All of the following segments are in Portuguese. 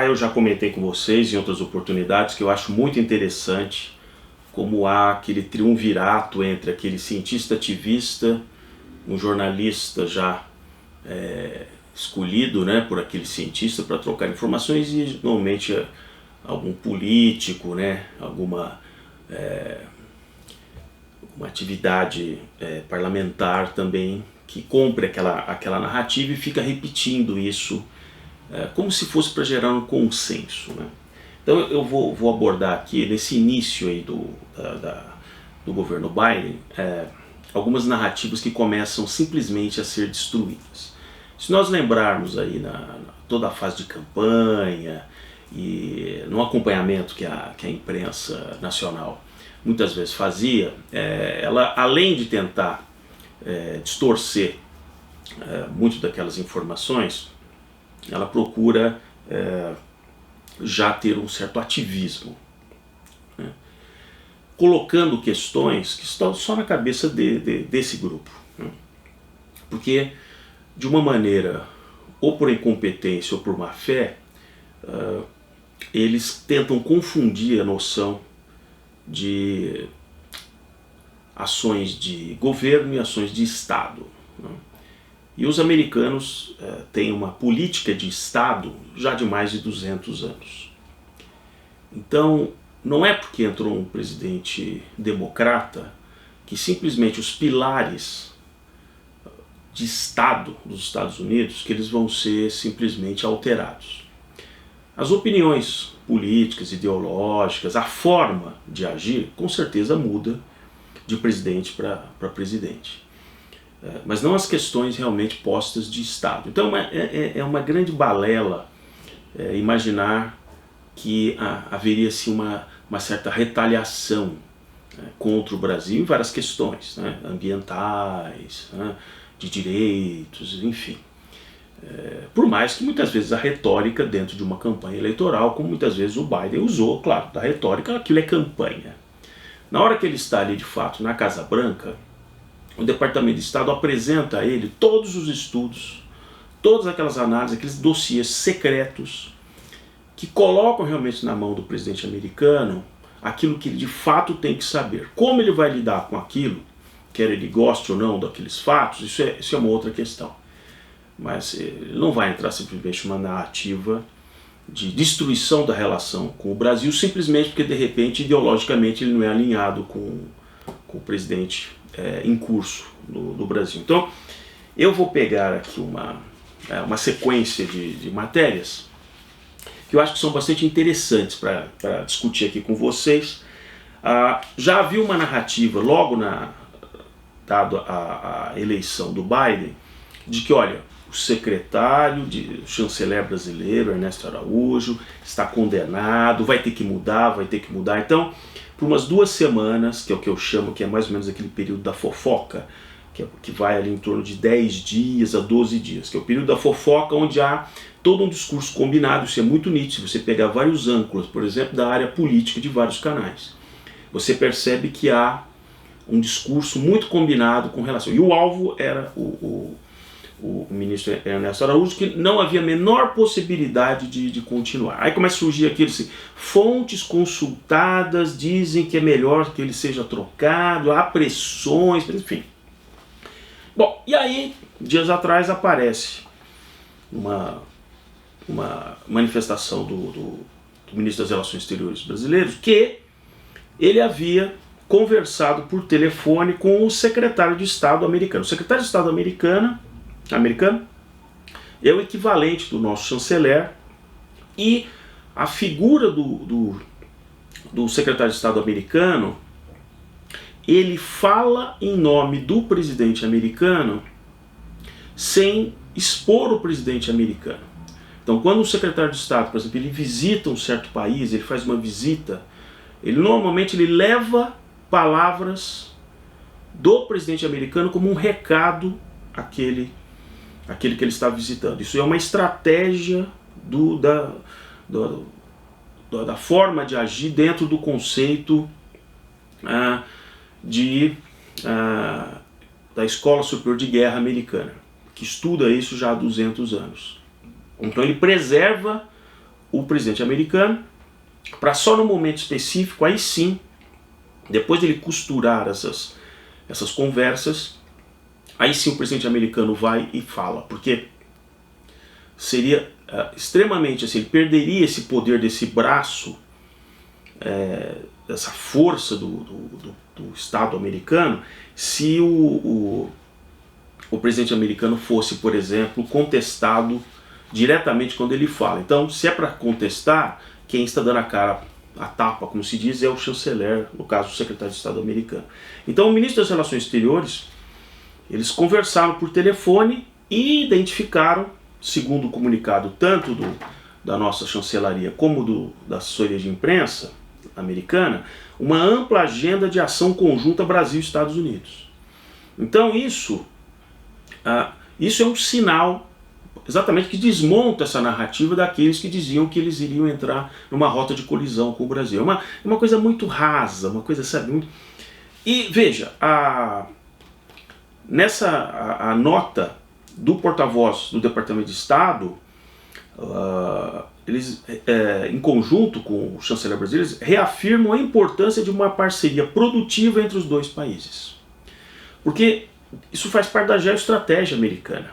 Eu já comentei com vocês em outras oportunidades que eu acho muito interessante como há aquele triunvirato entre aquele cientista ativista, um jornalista já escolhido, né, por aquele cientista para trocar informações e normalmente algum político, né, alguma uma atividade parlamentar também que compre aquela narrativa e fica repetindo isso como se fosse para gerar um consenso, né? Então eu vou abordar aqui, nesse início aí do governo Biden, algumas narrativas que começam simplesmente a ser destruídas. Se nós lembrarmos aí toda a fase de campanha e no acompanhamento que a imprensa nacional muitas vezes fazia, ela, além de tentar distorcer muito daquelas informações, ela procura já ter um certo ativismo, né? Colocando questões que estão só na cabeça desse grupo, né? Porque de uma maneira, ou por incompetência ou por má fé, eles tentam confundir a noção de ações de governo e ações de Estado, né? E os americanos têm uma política de Estado já de mais de 200 anos. Então, não é porque entrou um presidente democrata que simplesmente os pilares de Estado dos Estados Unidos que eles vão ser simplesmente alterados. As opiniões políticas, ideológicas, a forma de agir, com certeza muda de presidente para presidente. Mas não as questões realmente postas de Estado. Então é uma grande balela imaginar que haveria assim, uma certa retaliação contra o Brasil em várias questões, né, ambientais, né, de direitos, enfim. Por mais que muitas vezes a retórica dentro de uma campanha eleitoral, como muitas vezes o Biden usou, claro, da retórica, aquilo é campanha. Na hora que ele está ali de fato na Casa Branca, o Departamento de Estado apresenta a ele todos os estudos, todas aquelas análises, aqueles dossiês secretos que colocam realmente na mão do presidente americano aquilo que ele de fato tem que saber. Como ele vai lidar com aquilo, quer ele goste ou não daqueles fatos, isso é uma outra questão. Mas ele não vai entrar simplesmente numa narrativa de destruição da relação com o Brasil simplesmente porque de repente ideologicamente ele não é alinhado com o presidente em curso do Brasil. Então eu vou pegar aqui uma sequência de matérias que eu acho que são bastante interessantes para discutir aqui com vocês. Já havia uma narrativa logo dado a eleição do Biden de que, olha, o secretário, o chanceler brasileiro, Ernesto Araújo, está condenado, vai ter que mudar. Então, por umas 2 semanas, que é o que eu chamo, que é mais ou menos aquele período da fofoca, que vai ali em torno de 10 dias a 12 dias, que é o período da fofoca onde há todo um discurso combinado. Isso é muito nítido. Se você pegar vários âncoras, por exemplo, da área política de vários canais, você percebe que há um discurso muito combinado com relação... E o alvo era o ministro Ernesto Araújo, que não havia a menor possibilidade de continuar. Aí começa a surgir aquilo assim, fontes consultadas dizem que é melhor que ele seja trocado, há pressões, enfim. Bom, e aí, dias atrás aparece uma manifestação do ministro das Relações Exteriores brasileiro que ele havia conversado por telefone com o secretário de Estado americano. O secretário de Estado americano é o equivalente do nosso chanceler, e a figura do secretário de Estado americano, ele fala em nome do presidente americano sem expor o presidente americano. Então, quando o secretário de Estado, por exemplo, ele visita um certo país, ele faz uma visita, ele normalmente leva palavras do presidente americano como um recado àquele que ele está visitando. Isso é uma estratégia da forma de agir dentro do conceito da Escola Superior de Guerra Americana, que estuda isso já há 200 anos. Então ele preserva o presidente americano, para só no momento específico, aí sim, depois de ele costurar essas conversas, aí sim o presidente americano vai e fala, porque seria extremamente assim, ele perderia esse poder desse braço, essa força do Estado americano, se o presidente americano fosse, por exemplo, contestado diretamente quando ele fala. Então, se é para contestar, quem está dando a cara a tapa, como se diz, é o chanceler, no caso o secretário de Estado americano. Então o ministro das Relações Exteriores, eles conversaram por telefone e identificaram, segundo o comunicado tanto da nossa chancelaria como da assessoria de imprensa americana, uma ampla agenda de ação conjunta Brasil e Estados Unidos. Então isso é um sinal exatamente que desmonta essa narrativa daqueles que diziam que eles iriam entrar numa rota de colisão com o Brasil. É uma coisa muito rasa, uma coisa, sabe, muito... E veja, a nota do porta-voz do Departamento de Estado, eles, em conjunto com o chanceler brasileiro, reafirmam a importância de uma parceria produtiva entre os dois países. Porque isso faz parte da geoestratégia americana.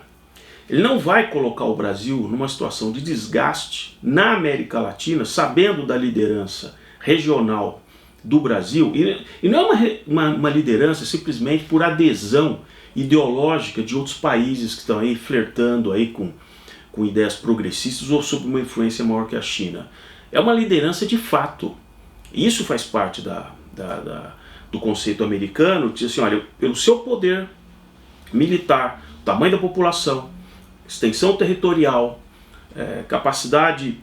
Ele não vai colocar o Brasil numa situação de desgaste na América Latina, sabendo da liderança regional do Brasil, e não é uma liderança simplesmente por adesão ideológica de outros países que estão aí flertando aí com ideias progressistas ou sob uma influência maior que a China. É uma liderança de fato. Isso faz parte do conceito americano, que diz assim, olha, pelo seu poder militar, tamanho da população, extensão territorial, capacidade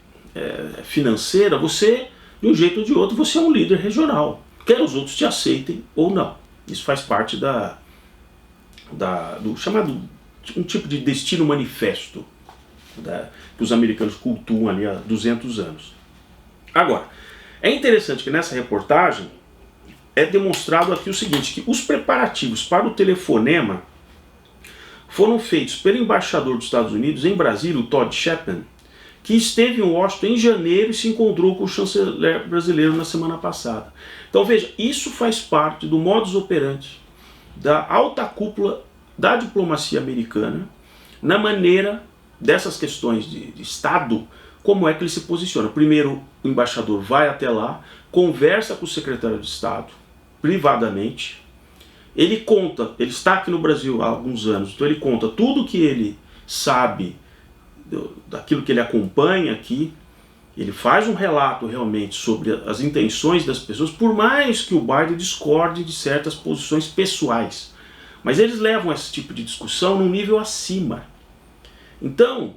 financeira, você, de um jeito ou de outro, você é um líder regional. Quer os outros te aceitem ou não. Isso faz parte do chamado, um tipo de destino manifesto que os americanos cultuam ali há 200 anos. Agora, é interessante que nessa reportagem é demonstrado aqui o seguinte, que os preparativos para o telefonema foram feitos pelo embaixador dos Estados Unidos em Brasília, o Todd Shepard, que esteve em Washington em janeiro e se encontrou com o chanceler brasileiro na semana passada. Então veja, isso faz parte do modus operandi da alta cúpula da diplomacia americana na maneira dessas questões de Estado, como é que ele se posiciona. Primeiro, o embaixador vai até lá, conversa com o secretário de Estado, privadamente. Ele conta, ele está aqui no Brasil há alguns anos, então ele conta tudo que ele sabe daquilo que ele acompanha aqui. Ele faz um relato realmente sobre as intenções das pessoas, por mais que o Biden discorde de certas posições pessoais. Mas eles levam esse tipo de discussão num nível acima. Então,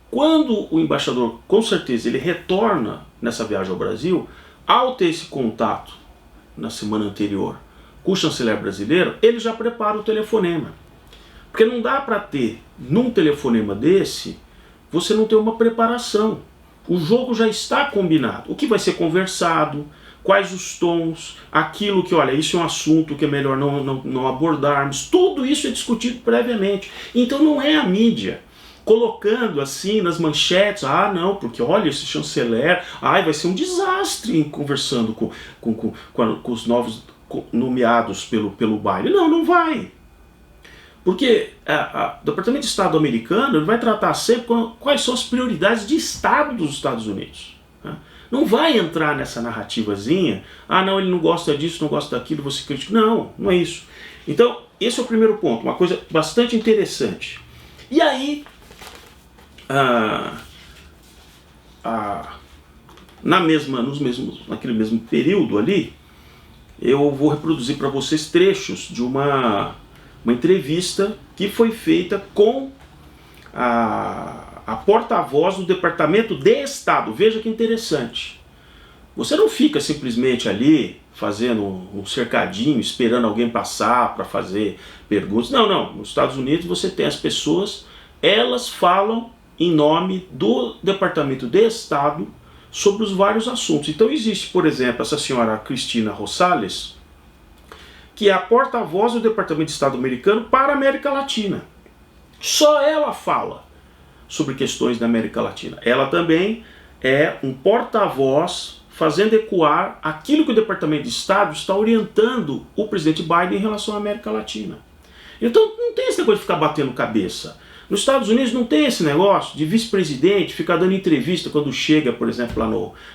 quando o embaixador, com certeza, ele retorna nessa viagem ao Brasil, ao ter esse contato na semana anterior com o chanceler brasileiro, ele já prepara o telefonema. Porque não dá para ter, num telefonema desse, você não ter uma preparação. O jogo já está combinado. O que vai ser conversado, quais os tons, aquilo que, olha, isso é um assunto que é melhor não abordarmos. Tudo isso é discutido previamente. Então não é a mídia colocando assim nas manchetes, não, porque olha, esse chanceler, vai ser um desastre conversando com os novos nomeados pelo Biden. Não vai. Porque o Departamento de Estado americano ele vai tratar sempre quais são as prioridades de Estado dos Estados Unidos. Né? Não vai entrar nessa narrativazinha, não, ele não gosta disso, não gosta daquilo, você critica. Não é isso. Então, esse é o primeiro ponto, uma coisa bastante interessante. E aí, naquele mesmo período ali, eu vou reproduzir para vocês trechos de uma entrevista que foi feita com a porta-voz do Departamento de Estado. Veja que interessante. Você não fica simplesmente ali fazendo um cercadinho, esperando alguém passar para fazer perguntas. Não. Nos Estados Unidos você tem as pessoas, elas falam em nome do Departamento de Estado sobre os vários assuntos. Então existe, por exemplo, essa senhora Cristina Rosales, que é a porta-voz do Departamento de Estado americano para a América Latina. Só ela fala sobre questões da América Latina. Ela também é um porta-voz fazendo ecoar aquilo que o Departamento de Estado está orientando o presidente Biden em relação à América Latina. Então não tem esse negócio de ficar batendo cabeça. Nos Estados Unidos não tem esse negócio de vice-presidente ficar dando entrevista quando chega, por exemplo, lá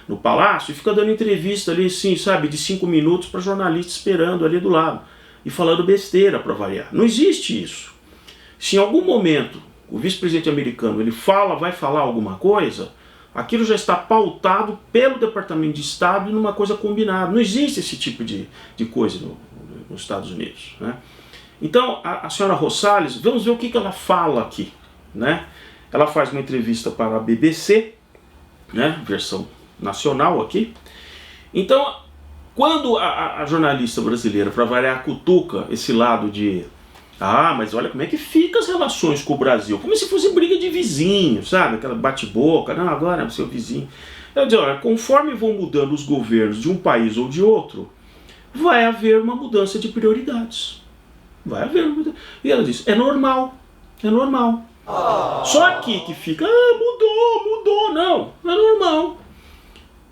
no Palácio, e fica dando entrevista ali, assim, sabe, de 5 minutos para jornalista esperando ali do lado e falando besteira para variar. Não existe isso. Se em algum momento o vice-presidente americano ele vai falar alguma coisa, aquilo já está pautado pelo Departamento de Estado e numa coisa combinada. Não existe esse tipo de coisa nos Estados Unidos, né? Então, a senhora Rosales, vamos ver o que ela fala aqui, né? Ela faz uma entrevista para a BBC, né? Versão nacional aqui. Então, quando a jornalista brasileira, para variar, cutuca esse lado de mas olha como é que fica as relações com o Brasil, como se fosse briga de vizinho, sabe? Aquela bate-boca, não, agora é o seu vizinho. Ela diz, olha, conforme vão mudando os governos de um país ou de outro, vai haver uma mudança de prioridades. Vai haver. E ela diz, é normal, é normal. Só aqui que fica, mudou, não, é normal.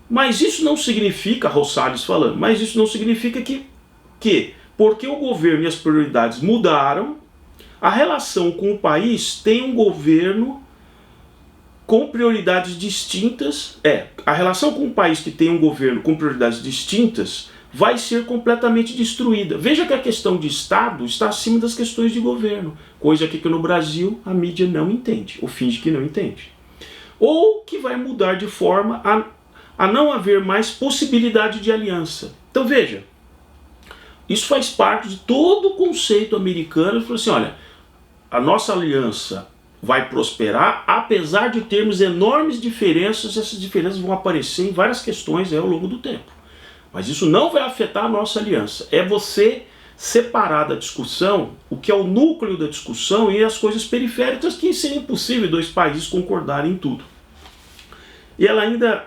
Mas isso não significa, Rosales falando, mas isso não significa que porque o governo e as prioridades mudaram, a relação com o país tem um governo com prioridades distintas. A relação com um país que tem um governo com prioridades distintas vai ser completamente destruída. Veja que a questão de Estado está acima das questões de governo, coisa que no Brasil a mídia não entende, ou finge que não entende. Ou que vai mudar de forma a não haver mais possibilidade de aliança. Então veja, isso faz parte de todo o conceito americano. Ele falou assim, olha, a nossa aliança vai prosperar, apesar de termos enormes diferenças, essas diferenças vão aparecer em várias questões ao longo do tempo. Mas isso não vai afetar a nossa aliança. É você separar da discussão o que é o núcleo da discussão e as coisas periféricas, que seria impossível dois países concordarem em tudo. E ela ainda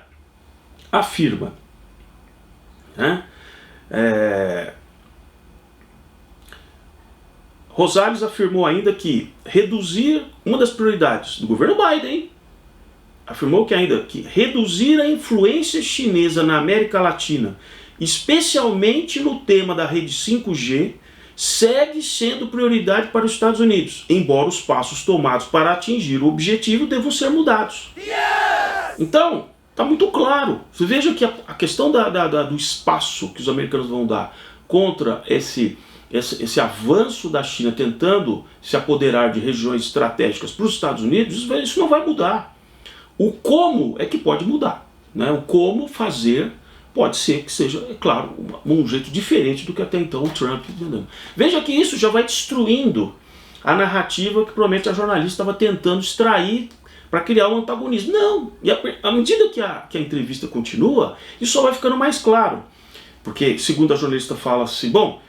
afirma, né? Rosales afirmou ainda que reduzir, uma das prioridades do governo Biden, afirmou que reduzir a influência chinesa na América Latina, especialmente no tema da rede 5G, segue sendo prioridade para os Estados Unidos, embora os passos tomados para atingir o objetivo devam ser mudados. Yes! Então, está muito claro. Você veja que a questão do espaço que os americanos vão dar contra esse avanço da China tentando se apoderar de regiões estratégicas para os Estados Unidos, isso não vai mudar. O como é que pode mudar, né? O como fazer pode ser que seja, é claro, um jeito diferente do que até então o Trump. Entendeu? Veja que isso já vai destruindo a narrativa que provavelmente a jornalista estava tentando extrair para criar um antagonismo. Não, e à medida que a entrevista continua, isso só vai ficando mais claro. Porque, segundo a jornalista fala assim, bom,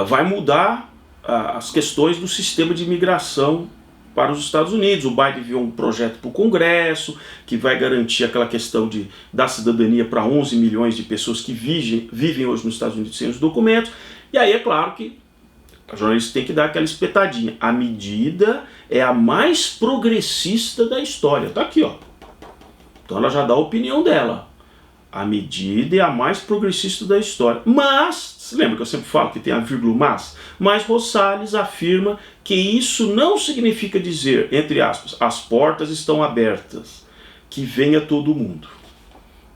vai mudar as questões do sistema de imigração para os Estados Unidos. O Biden enviou um projeto para o Congresso que vai garantir aquela questão da cidadania para 11 milhões de pessoas que vivem hoje nos Estados Unidos sem os documentos. E aí é claro que a jornalista tem que dar aquela espetadinha. A medida é a mais progressista da história. Está aqui, ó. Então ela já dá a opinião dela. A medida é a mais progressista da história. Mas, você lembra que eu sempre falo que tem a vírgula mas Rosales afirma que isso não significa dizer, entre aspas, as portas estão abertas, que venha todo mundo.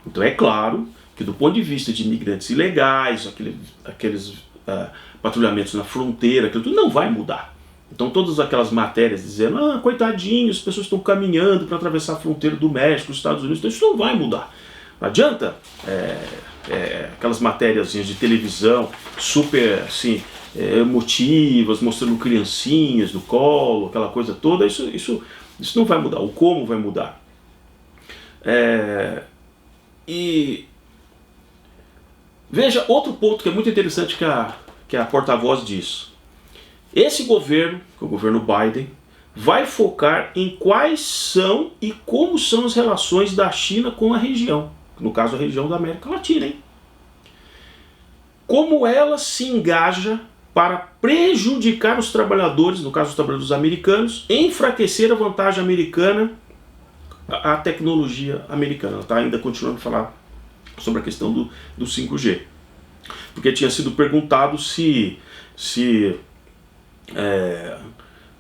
Então é claro que do ponto de vista de imigrantes ilegais, aqueles patrulhamentos na fronteira, aquilo tudo não vai mudar. Então todas aquelas matérias dizendo, coitadinhos, as pessoas estão caminhando para atravessar a fronteira do México, os Estados Unidos, então isso não vai mudar. Não adianta aquelas matérias de televisão super assim, emotivas, mostrando criancinhas no colo, aquela coisa toda, isso não vai mudar. O como vai mudar. E veja outro ponto que é muito interessante que a porta-voz diz. Esse governo, que é o governo Biden, vai focar em quais são e como são as relações da China com a região. No caso, a região da América Latina, hein? Como ela se engaja para prejudicar os trabalhadores, no caso os trabalhadores americanos, enfraquecer a vantagem americana a tecnologia americana. Ela está ainda continuando a falar sobre a questão do 5G. Porque tinha sido perguntado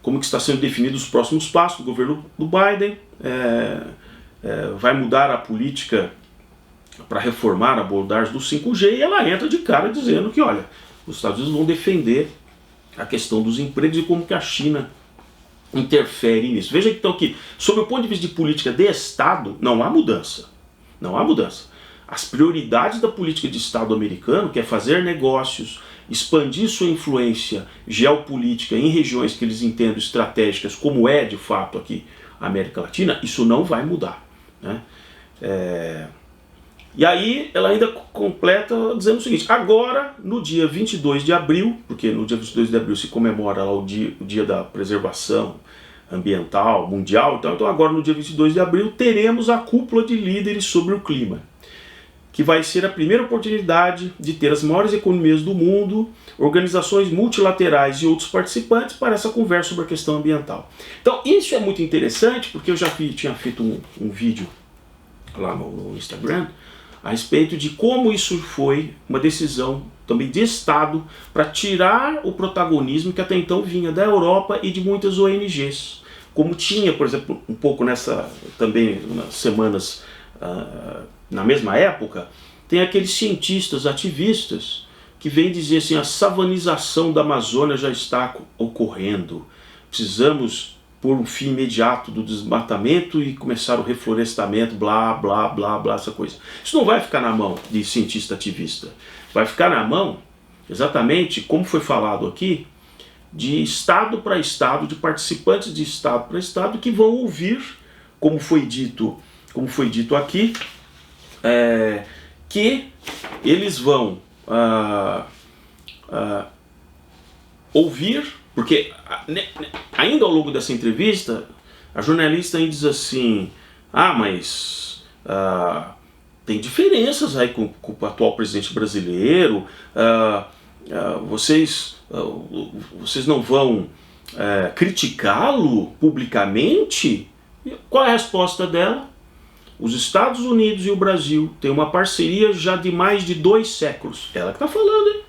como que está sendo definido os próximos passos do governo do Biden, vai mudar a política para reformar a abordagem do 5G, e ela entra de cara dizendo que, olha, os Estados Unidos vão defender a questão dos empregos e como que a China interfere nisso. Veja então que, sob o ponto de vista de política de Estado, não há mudança. Não há mudança. As prioridades da política de Estado americano, que é fazer negócios, expandir sua influência geopolítica em regiões que eles entendem estratégicas, como é de fato aqui a América Latina, isso não vai mudar, né? E aí ela ainda completa dizendo o seguinte: agora, no dia 22 de abril, porque no dia 22 de abril se comemora lá o dia da preservação ambiental mundial, então agora no dia 22 de abril teremos a cúpula de líderes sobre o clima, que vai ser a primeira oportunidade de ter as maiores economias do mundo, organizações multilaterais e outros participantes para essa conversa sobre a questão ambiental. Então isso é muito interessante, porque eu já tinha feito um vídeo lá no Instagram a respeito de como isso foi uma decisão também de Estado para tirar o protagonismo que até então vinha da Europa e de muitas ONGs. Como tinha, por exemplo, um pouco também nas semanas, na mesma época, tem aqueles cientistas ativistas que vêm dizer assim: a savanização da Amazônia já está ocorrendo, precisamos por um fim imediato do desmatamento e começar o reflorestamento, blá, blá, blá, blá, essa coisa. Isso não vai ficar na mão de cientista ativista. Vai ficar na mão, exatamente como foi falado aqui, de Estado para Estado, de participantes de Estado para Estado, que vão ouvir, como foi dito aqui, que eles vão ouvir. Porque ainda ao longo dessa entrevista, a jornalista ainda diz assim: mas tem diferenças aí com o atual presidente brasileiro, vocês não vão criticá-lo publicamente? E qual é a resposta dela? Os Estados Unidos e o Brasil têm uma parceria já de mais de 2 séculos. Ela que está falando, hein?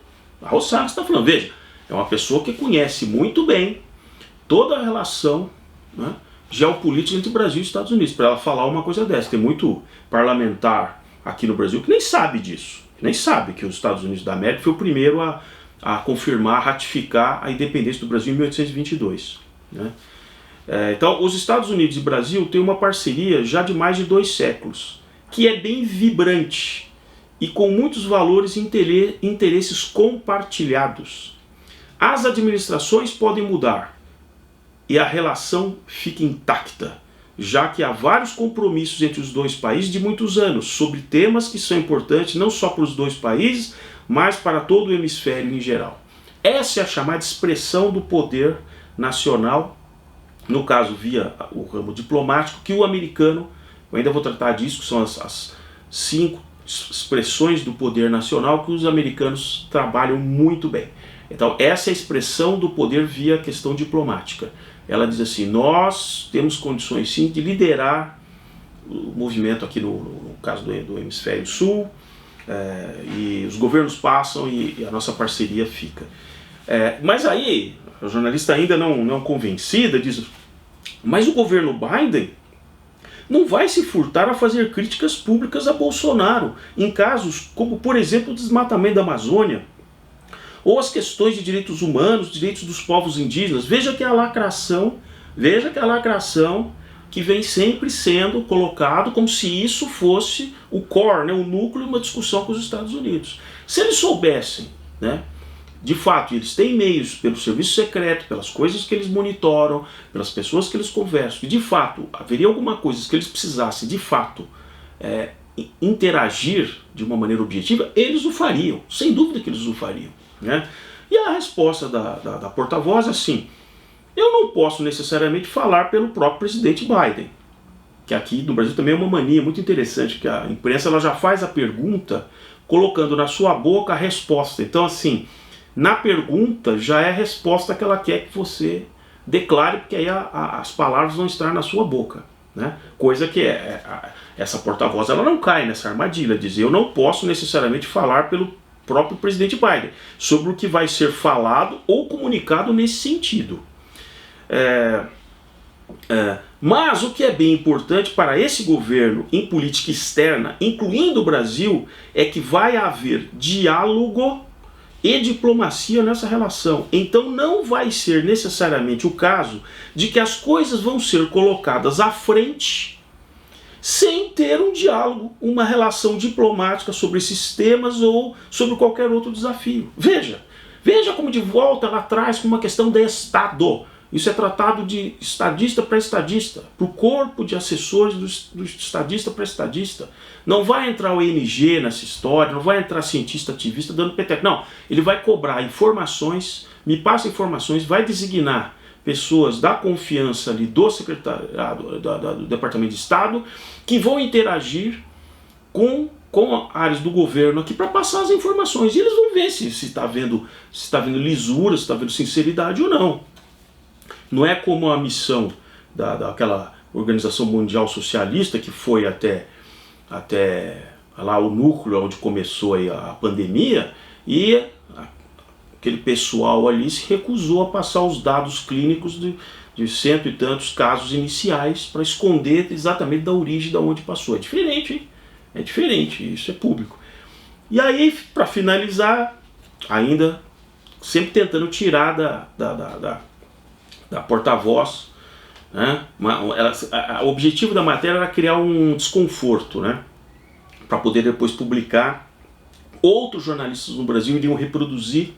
A Rosales está falando. Veja, é uma pessoa que conhece muito bem toda a relação, né, geopolítica entre Brasil e Estados Unidos, para ela falar uma coisa dessa. Tem muito parlamentar aqui no Brasil que nem sabe disso, nem sabe que os Estados Unidos da América foi o primeiro a confirmar, a ratificar a independência do Brasil em 1822. Né? Então, os Estados Unidos e Brasil têm uma parceria já de mais de 2 séculos, que é bem vibrante e com muitos valores e interesses compartilhados. As administrações podem mudar e a relação fica intacta, já que há vários compromissos entre os 2 países de muitos anos sobre temas que são importantes não só para os 2 países, mas para todo o hemisfério em geral. Essa é a chamada expressão do poder nacional, no caso via o ramo diplomático, que o americano, eu ainda vou tratar disso, que são as 5 expressões do poder nacional que os americanos trabalham muito bem. Então essa é a expressão do poder via questão diplomática. Ela diz assim: nós temos condições sim de liderar o movimento aqui no caso do hemisfério sul, e os governos passam e a nossa parceria fica. Mas aí a jornalista ainda não convencida diz: mas o governo Biden não vai se furtar a fazer críticas públicas a Bolsonaro em casos como, por exemplo, o desmatamento da Amazônia, ou as questões de direitos humanos, direitos dos povos indígenas. Veja que a lacração que vem sempre sendo colocado como se isso fosse o core, né, o núcleo de uma discussão com os Estados Unidos. Se eles soubessem, né, de fato, eles têm meios pelo serviço secreto, pelas coisas que eles monitoram, pelas pessoas que eles conversam, e de fato haveria alguma coisa que eles precisassem de fato interagir de uma maneira objetiva, eles o fariam, sem dúvida que eles o fariam. Né? E a resposta da porta-voz é assim: eu não posso necessariamente falar pelo próprio presidente Biden, que aqui no Brasil também é uma mania muito interessante, que a imprensa ela já faz a pergunta colocando na sua boca a resposta. Então assim, na pergunta já é a resposta que ela quer que você declare, porque aí as palavras vão estar na sua boca. né? Coisa que essa porta-voz ela não cai nessa armadilha, dizer eu não posso necessariamente falar pelo próprio presidente Biden sobre o que vai ser falado ou comunicado nesse sentido. Mas o que é bem importante para esse governo em política externa, incluindo o Brasil, é que vai haver diálogo e diplomacia nessa relação. Então não vai ser necessariamente o caso de que as coisas vão ser colocadas à frente sem ter um diálogo, uma relação diplomática sobre esses temas ou sobre qualquer outro desafio. Veja como de volta lá atrás com uma questão de Estado. Isso é tratado de estadista para estadista, para o corpo de assessores do estadista para estadista. Não vai entrar o ONG nessa história, não vai entrar cientista ativista dando peteco. Não, ele vai cobrar informações, me passa informações, vai designar pessoas da confiança ali do secretariado, do Departamento de Estado, que vão interagir com áreas do governo aqui para passar as informações. E eles vão ver se está vendo lisura, se está vendo sinceridade ou não. Não é como a missão daquela Organização Mundial Socialista que foi até lá o núcleo onde começou aí a pandemia e aquele pessoal ali se recusou a passar os dados clínicos de cento e tantos casos iniciais para esconder exatamente da origem de onde passou. É diferente, hein? É diferente, isso é público. E aí, para finalizar, ainda sempre tentando tirar da porta-voz, né? O objetivo da matéria era criar um desconforto, né? Para poder depois publicar. Outros jornalistas no Brasil iriam reproduzir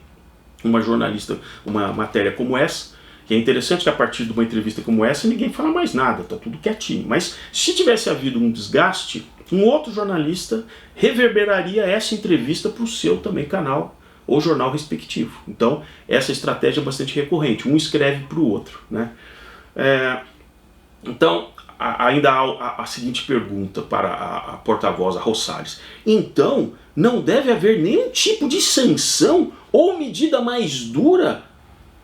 uma matéria como essa, que é interessante que a partir de uma entrevista como essa ninguém fala mais nada, tá tudo quietinho. Mas se tivesse havido um desgaste, um outro jornalista reverberaria essa entrevista para o seu também canal ou jornal respectivo. Então, essa estratégia é bastante recorrente. Um escreve para o outro, né? Então, ainda há a seguinte pergunta para a porta-voz, a Rosales. Então, não deve haver nenhum tipo de sanção ou medida mais dura?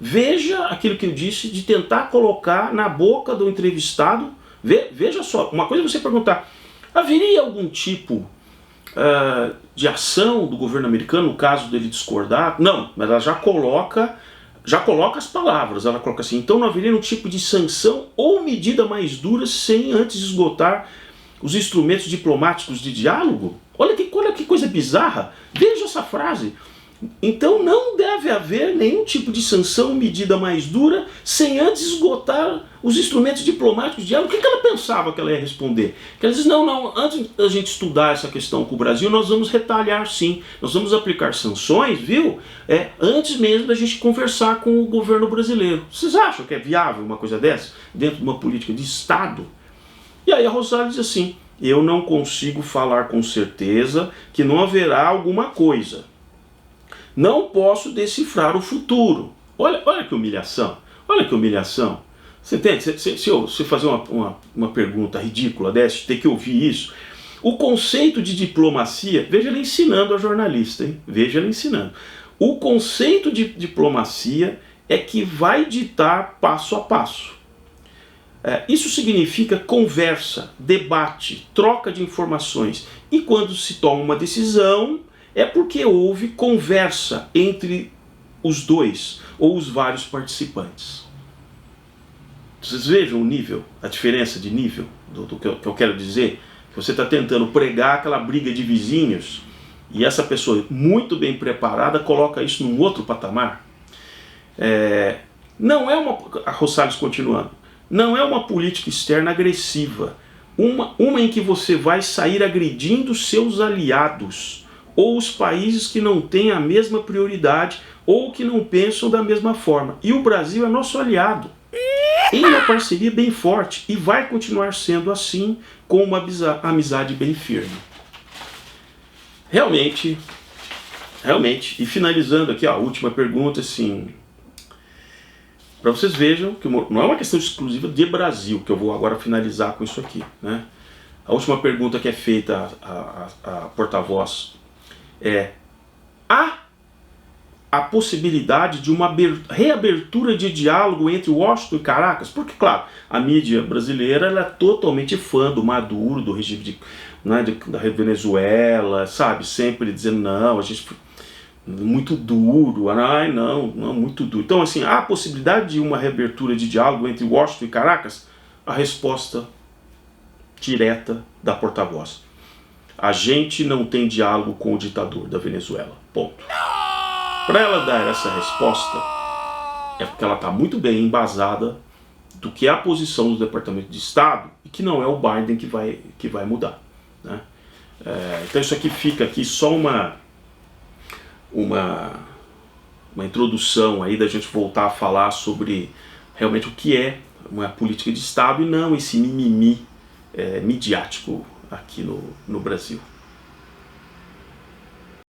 Veja aquilo que eu disse de tentar colocar na boca do entrevistado. Veja só, uma coisa é você perguntar, haveria algum tipo de ação do governo americano no caso dele discordar? Não, mas ela já coloca as palavras, ela coloca assim, então não haveria nenhum tipo de sanção ou medida mais dura sem antes esgotar os instrumentos diplomáticos de diálogo? Olha que coisa bizarra, veja essa frase. Então não deve haver nenhum tipo de sanção ou medida mais dura sem antes esgotar os instrumentos diplomáticos de diálogo. O que ela pensava que ela ia responder? Que ela diz, não, antes da gente estudar essa questão com o Brasil, nós vamos retaliar sim, nós vamos aplicar sanções, viu? Antes mesmo da gente conversar com o governo brasileiro. Vocês acham que é viável uma coisa dessa dentro de uma política de Estado? E aí a Rosales diz assim, eu não consigo falar com certeza que não haverá alguma coisa. Não posso decifrar o futuro. Olha que humilhação. Olha que humilhação. Você entende? Se eu fazer uma pergunta ridícula dessa, ter que ouvir isso. O conceito de diplomacia, veja ela ensinando a jornalista, hein? Veja ela ensinando. O conceito de diplomacia é que vai ditar passo a passo. Isso significa conversa, debate, troca de informações. E quando se toma uma decisão, é porque houve conversa entre os dois ou os vários participantes. Vocês vejam o nível, a diferença de nível do que eu quero dizer? Que você está tentando pregar aquela briga de vizinhos e essa pessoa muito bem preparada coloca isso num outro patamar. A Rosales continuando, não é uma política externa agressiva, uma em que você vai sair agredindo seus aliados ou os países que não têm a mesma prioridade ou que não pensam da mesma forma. E o Brasil é nosso aliado, em uma parceria bem forte, e vai continuar sendo assim, com uma amizade bem firme. Realmente, e finalizando aqui a última pergunta, assim, para vocês vejam que não é uma questão exclusiva de Brasil, que eu vou agora finalizar com isso aqui, né? A última pergunta que é feita à porta-voz há a possibilidade de uma reabertura de diálogo entre Washington e Caracas, porque, claro, a mídia brasileira ela é totalmente fã do Maduro, do regime da Venezuela, sabe, sempre dizendo não, a gente muito duro, ai não, muito duro. Então, assim, há a possibilidade de uma reabertura de diálogo entre Washington e Caracas? A resposta direta da porta-voz: a gente não tem diálogo com o ditador da Venezuela, ponto. Para ela dar essa resposta, é porque ela está muito bem embasada do que é a posição do Departamento de Estado e que não é o Biden que vai mudar, né? Então isso aqui fica aqui só uma introdução aí da gente voltar a falar sobre realmente o que é uma política de Estado e não esse mimimi midiático aqui no Brasil.